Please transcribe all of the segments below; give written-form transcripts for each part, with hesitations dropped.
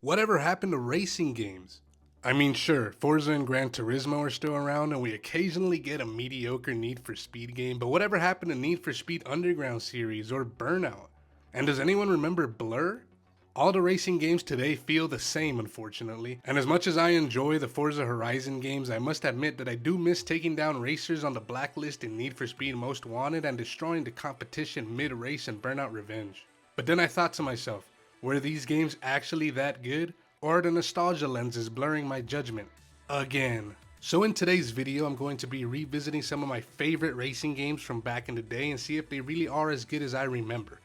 Whatever happened to racing games? I mean, sure, Forza and Gran Turismo are still around, and we occasionally get a mediocre Need for Speed game, but whatever happened to Need for Speed Underground series or Burnout? And does anyone remember Blur? All the racing games today feel the same, unfortunately, and as much as I enjoy the Forza Horizon games, I must admit that I do miss taking down racers on the blacklist in Need for Speed Most Wanted and destroying the competition mid-race in Burnout Revenge. But then I thought to myself, were these games actually that good? Or are the nostalgia lenses blurring my judgment? Again. So in today's video, I'm going to be revisiting some of my favorite racing games from back in the day and see if they really are as good as I remember.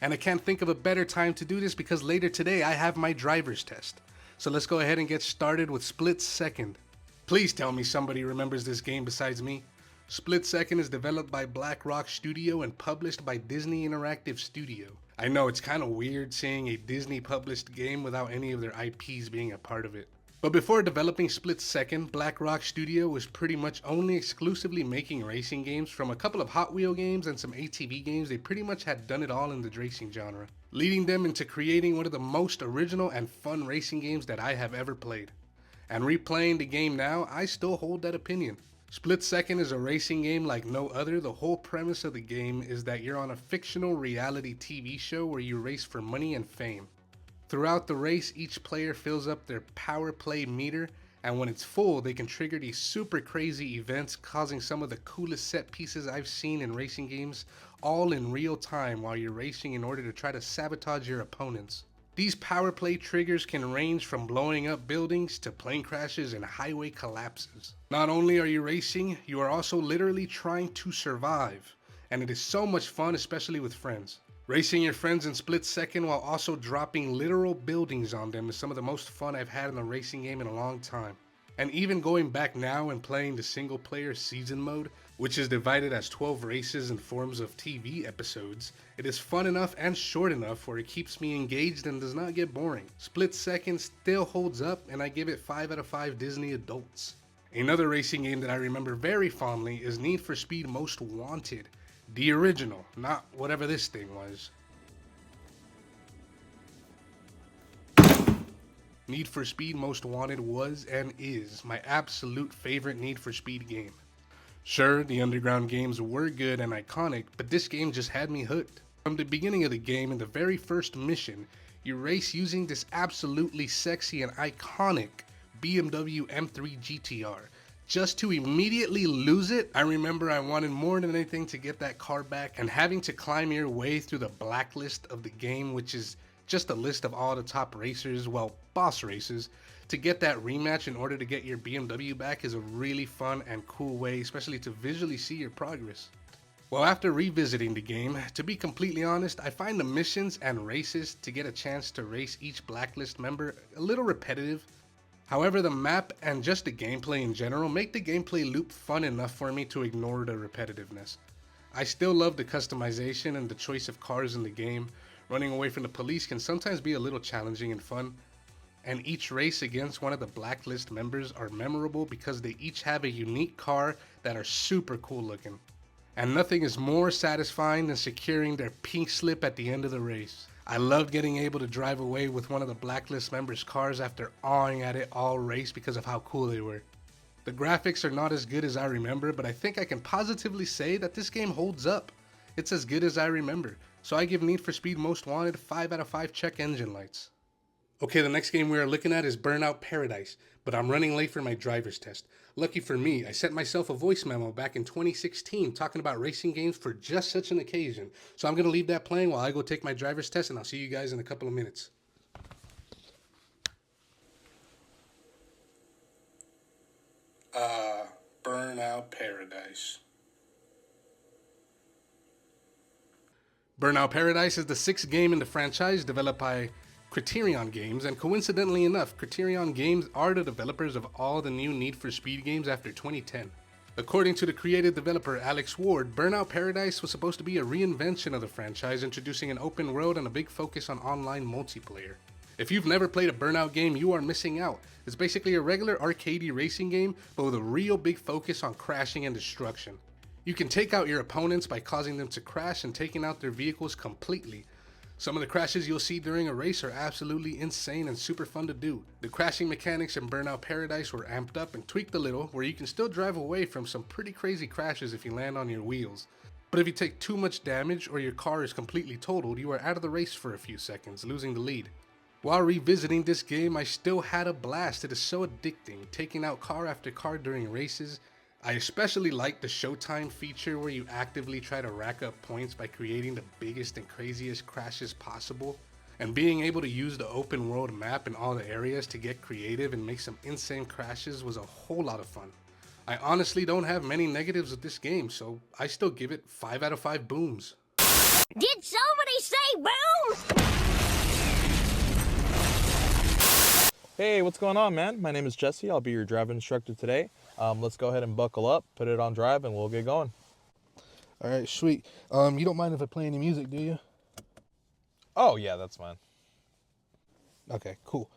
And I can't think of a better time to do this because later today I have my driver's test. So let's go ahead and get started with Split Second. Please tell me somebody remembers this game besides me. Split Second is developed by Black Rock Studio and published by Disney Interactive Studio. I know it's kind of weird seeing a Disney published game without any of their IPs being a part of it. But before developing Split Second, Black Rock Studio was pretty much only exclusively making racing games. From a couple of Hot Wheel games and some ATV games, they pretty much had done it all in the racing genre, leading them into creating one of the most original and fun racing games that I have ever played. And replaying the game now, I still hold that opinion. Split Second is a racing game like no other. The whole premise of the game is that you're on a fictional reality TV show where you race for money and fame. Throughout the race, each player fills up their power play meter, and when it's full, they can trigger these super crazy events, causing some of the coolest set pieces I've seen in racing games, all in real time while you're racing in order to try to sabotage your opponents. These power play triggers can range from blowing up buildings to plane crashes and highway collapses. Not only are you racing, you are also literally trying to survive, and it is so much fun, especially with friends. Racing your friends in Split Second while also dropping literal buildings on them is some of the most fun I've had in a racing game in a long time. And even going back now and playing the single player season mode, which is divided as 12 races in forms of TV episodes, it is fun enough and short enough where it keeps me engaged and does not get boring. Split Second still holds up, and I give it 5 out of 5 Disney adults. Another racing game that I remember very fondly is Need for Speed Most Wanted. The original, not whatever this thing was. Need for Speed Most Wanted was and is my absolute favorite Need for Speed game. Sure, the underground games were good and iconic, but this game just had me hooked. From the beginning of the game, in the very first mission, you race using this absolutely sexy and iconic BMW M3 GTR. Just to immediately lose it, I remember I wanted more than anything to get that car back, and having to climb your way through the blacklist of the game, which is just a list of all the top racers, well, boss races, to get that rematch in order to get your BMW back is a really fun and cool way, especially to visually see your progress. Well, after revisiting the game, to be completely honest, I find the missions and races to get a chance to race each blacklist member a little repetitive. However, the map and just the gameplay in general make the gameplay loop fun enough for me to ignore the repetitiveness. I still love the customization and the choice of cars in the game. Running away from the police can sometimes be a little challenging and fun, and each race against one of the blacklist members are memorable because they each have a unique car that are super cool looking. And nothing is more satisfying than securing their pink slip at the end of the race. I loved getting able to drive away with one of the blacklist members' cars after awing at it all race because of how cool they were. The graphics are not as good as I remember, but I think I can positively say that this game holds up. It's as good as I remember, so I give Need for Speed Most Wanted 5 out of 5 check engine lights. Okay, the next game we are looking at is Burnout Paradise, but I'm running late for my driver's test. Lucky for me, I sent myself a voice memo back in 2016 talking about racing games for just such an occasion. So I'm going to leave that playing while I go take my driver's test, and I'll see you guys in a couple of minutes. Burnout Paradise. Burnout Paradise is the 6th game in the franchise developed by Criterion Games, and coincidentally enough, Criterion Games are the developers of all the new Need for Speed games after 2010. According to the creative developer Alex Ward, Burnout Paradise was supposed to be a reinvention of the franchise, introducing an open world and a big focus on online multiplayer. If you've never played a Burnout game, you are missing out. It's basically a regular arcadey racing game, but with a real big focus on crashing and destruction. You can take out your opponents by causing them to crash and taking out their vehicles completely. Some of the crashes you'll see during a race are absolutely insane and super fun to do. The crashing mechanics in Burnout Paradise were amped up and tweaked a little, where you can still drive away from some pretty crazy crashes if you land on your wheels. But if you take too much damage or your car is completely totaled, you are out of the race for a few seconds, losing the lead. While revisiting this game, I still had a blast. It is so addicting, taking out car after car during races. I especially like the Showtime feature where you actively try to rack up points by creating the biggest and craziest crashes possible. And being able to use the open world map in all the areas to get creative and make some insane crashes was a whole lot of fun. I honestly don't have many negatives with this game, so I still give it 5 out of 5 booms. Did somebody say boom? Hey, what's going on, man? My name is Jesse. I'll be your driving instructor today. Let's go ahead and buckle up, put it on drive, and we'll get going. All right, sweet. You don't mind if I play any music, do you? Oh, yeah, that's fine. Okay, cool.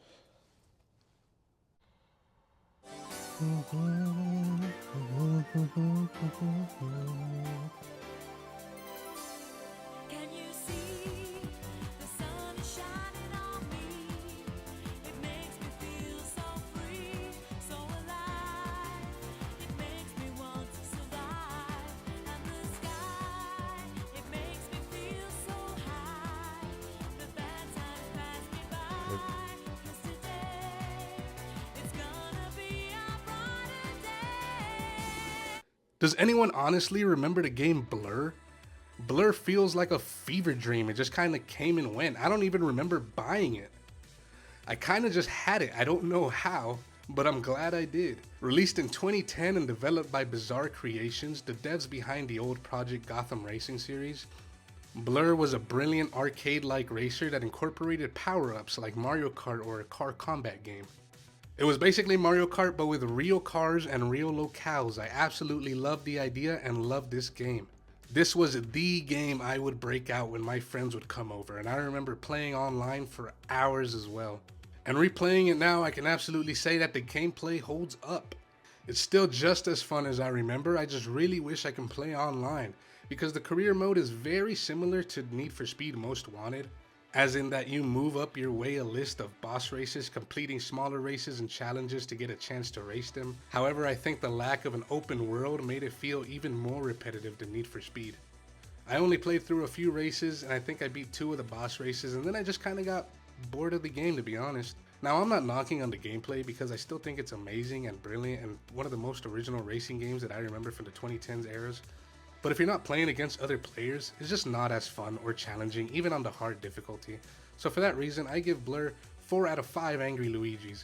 Can you see the sun is shining on me? It makes me feel so free, so alive. It makes me want to survive. And the sky, it makes me feel so high. The bad times pass me by. 'Cause today, it's gonna be a brighter day. Does anyone honestly remember the game Blur? Blur feels like a fever dream. It just kind of came and went. I don't even remember buying it. I kind of just had it. I don't know how, but I'm glad I did. Released in 2010 and developed by Bizarre Creations, the devs behind the old Project Gotham Racing series, Blur was a brilliant arcade-like racer that incorporated power-ups like Mario Kart or a car combat game. It was basically Mario Kart but with real cars and real locales. I absolutely loved the idea and loved this game. This was the game I would break out when my friends would come over, and I remember playing online for hours as well. And replaying it now, I can absolutely say that the gameplay holds up. It's still just as fun as I remember. I just really wish I can play online, because the career mode is very similar to Need for Speed Most Wanted, as in that you move up your way a list of boss races, completing smaller races and challenges to get a chance to race them. However, I think the lack of an open world made it feel even more repetitive than Need for Speed. I only played through a few races, and I think I beat 2 of the boss races, and then I just kind of got bored of the game, to be honest. Now, I'm not knocking on the gameplay because I still think it's amazing and brilliant and one of the most original racing games that I remember from the 2010s eras. But if you're not playing against other players, it's just not as fun or challenging, even on the hard difficulty. So for that reason, I give Blur 4 out of 5 Angry Luigis.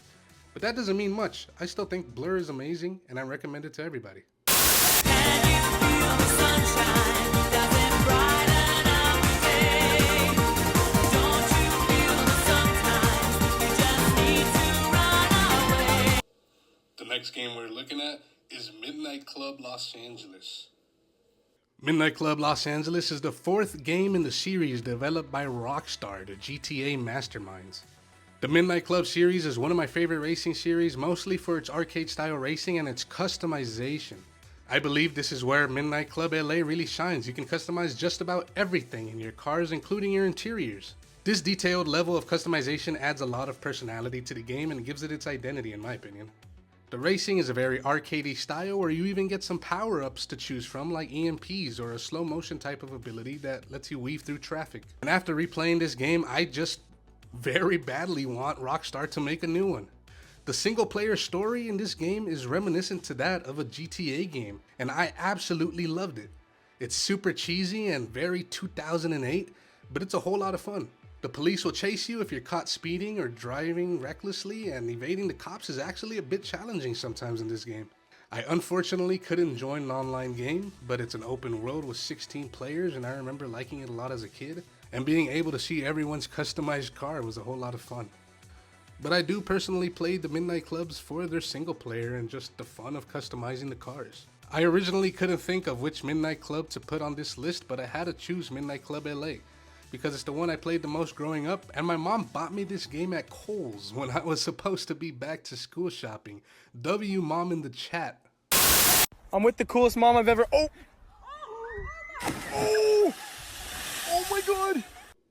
But that doesn't mean much. I still think Blur is amazing, and I recommend it to everybody. Can you feel the sunshine? Does it brighten up the day? Don't you feel that sometimes you just need to run away? The next game we're looking at is Midnight Club Los Angeles. Midnight Club Los Angeles is the 4th game in the series developed by Rockstar, the GTA masterminds. The Midnight Club series is one of my favorite racing series, mostly for its arcade-style racing and its customization. I believe this is where Midnight Club LA really shines. You can customize just about everything in your cars, including your interiors. This detailed level of customization adds a lot of personality to the game and gives it its identity, in my opinion. The racing is a very arcadey style where you even get some power-ups to choose from, like EMPs or a slow motion type of ability that lets you weave through traffic. And after replaying this game, I just very badly want Rockstar to make a new one. The single player story in this game is reminiscent to that of a GTA game, and I absolutely loved it. It's super cheesy and very 2008, but it's a whole lot of fun. The police will chase you if you're caught speeding or driving recklessly, and evading the cops is actually a bit challenging sometimes in this game. I unfortunately couldn't join an online game, but it's an open world with 16 players, and I remember liking it a lot as a kid, and being able to see everyone's customized car was a whole lot of fun. But I do personally play the Midnight Clubs for their single player and just the fun of customizing the cars. I originally couldn't think of which Midnight Club to put on this list, but I had to choose Midnight Club LA. Because it's the one I played the most growing up, and my mom bought me this game at Kohl's when I was supposed to be back to school shopping. W mom in the chat. I'm with the coolest mom I've ever... Oh! Oh! Oh my god!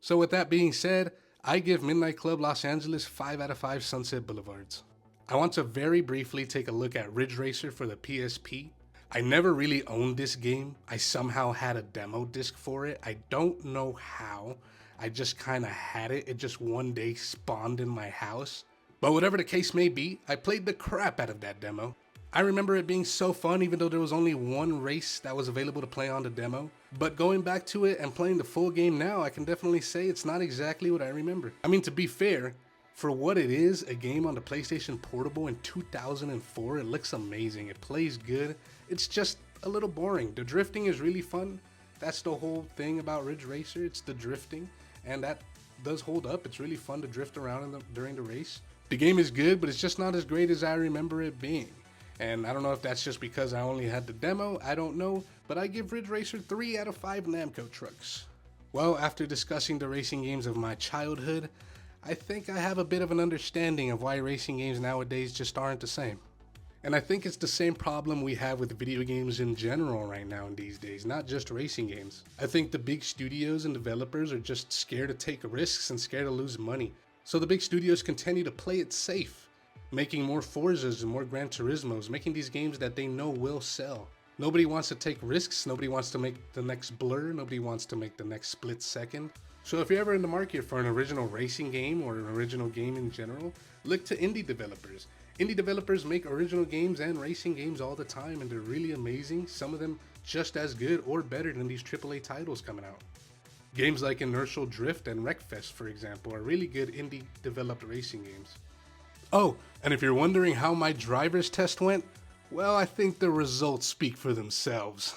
So with that being said, I give Midnight Club Los Angeles 5 out of 5 Sunset Boulevards. I want to very briefly take a look at Ridge Racer for the PSP. I never really owned this game. I somehow had a demo disc for it. I don't know how. I just kind of had it. It just one day spawned in my house. But whatever the case may be, I played the crap out of that demo. I remember it being so fun even though there was only one race that was available to play on the demo. But going back to it and playing the full game now, I can definitely say it's not exactly what I remember. I mean, to be fair, for what it is, a game on the PlayStation Portable in 2004, it looks amazing. It plays good. It's just a little boring. The drifting is really fun. That's the whole thing about Ridge Racer. It's the drifting, and that does hold up. It's really fun to drift around during the race. The game is good, but it's just not as great as I remember it being. And I don't know if that's just because I only had the demo, I don't know, but I give Ridge Racer 3 out of 5 Namco trucks. Well, after discussing the racing games of my childhood, I think I have a bit of an understanding of why racing games nowadays just aren't the same. And I think it's the same problem we have with video games in general right now in these days, not just racing games. I think the big studios and developers are just scared to take risks and scared to lose money. So the big studios continue to play it safe, making more Forzas and more Gran Turismos, making these games that they know will sell. Nobody wants to take risks, nobody wants to make the next Blur, nobody wants to make the next Split Second. So if you're ever in the market for an original racing game or an original game in general, look to indie developers. Indie developers make original games and racing games all the time, and they're really amazing, some of them just as good or better than these AAA titles coming out. Games like Inertial Drift and Wreckfest, for example, are really good indie developed racing games. Oh, and if you're wondering how my driver's test went, well, I think the results speak for themselves.